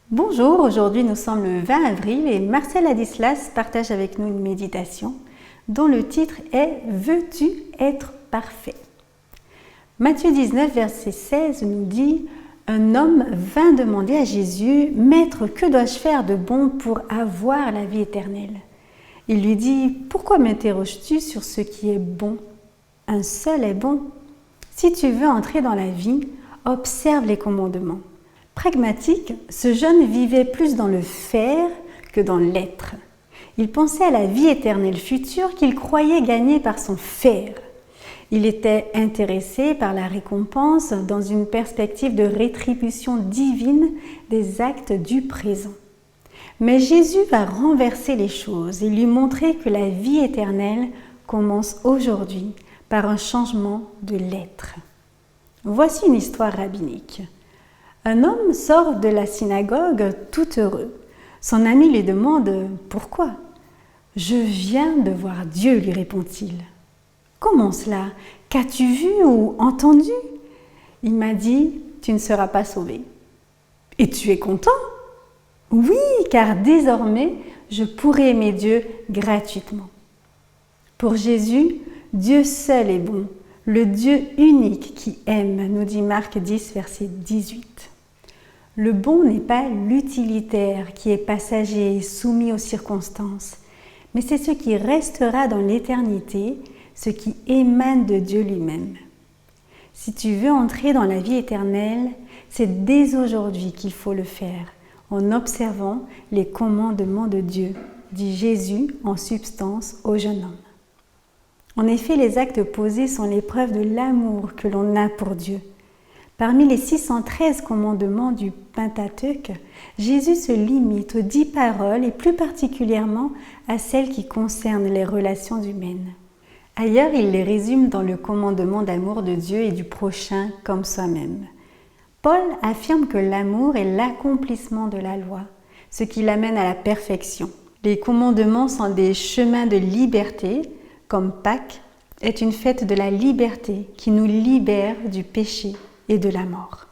Bonjour, aujourd'hui nous sommes le 20 avril et Marcel Ladislas partage avec nous une méditation dont le titre est « Veux-tu être parfait ?» Matthieu 19, verset 16 nous dit « Un homme vint demander à Jésus « Maître, que dois-je faire de bon pour avoir la vie éternelle ?» Il lui dit « Pourquoi m'interroges-tu sur ce qui est bon? Un seul est bon. Si tu veux entrer dans la vie, observe les commandements. » Pragmatique, ce jeune vivait plus dans le faire que dans l'être. Il pensait à la vie éternelle future qu'il croyait gagner par son faire. Il était intéressé par la récompense dans une perspective de rétribution divine des actes du présent. Mais Jésus va renverser les choses et lui montrer que la vie éternelle commence aujourd'hui par un changement de l'être. Voici une histoire rabbinique. Un homme sort de la synagogue tout heureux. Son ami lui demande « Pourquoi ?»« Je viens de voir Dieu, lui répond-il. »« Comment cela? Qu'as-tu vu ou entendu ?» Il m'a dit « Tu ne seras pas sauvé. »« Et tu es content ?»« Oui, car désormais, je pourrai aimer Dieu gratuitement. » Pour Jésus, Dieu seul est bon, le Dieu unique qui aime, nous dit Marc 10, verset 18. Le bon n'est pas l'utilitaire qui est passager et soumis aux circonstances, mais c'est ce qui restera dans l'éternité, ce qui émane de Dieu lui-même. Si tu veux entrer dans la vie éternelle, c'est dès aujourd'hui qu'il faut le faire, en observant les commandements de Dieu, dit Jésus en substance au jeune homme. En effet, les actes posés sont les preuves de l'amour que l'on a pour Dieu. Parmi les 613 commandements du Pentateuque, Jésus se limite aux 10 paroles et plus particulièrement à celles qui concernent les relations humaines. Ailleurs, il les résume dans le commandement d'amour de Dieu et du prochain comme soi-même. Paul affirme que l'amour est l'accomplissement de la loi, ce qui l'amène à la perfection. Les commandements sont des chemins de liberté, comme Pâques est une fête de la liberté qui nous libère du péché et de la mort.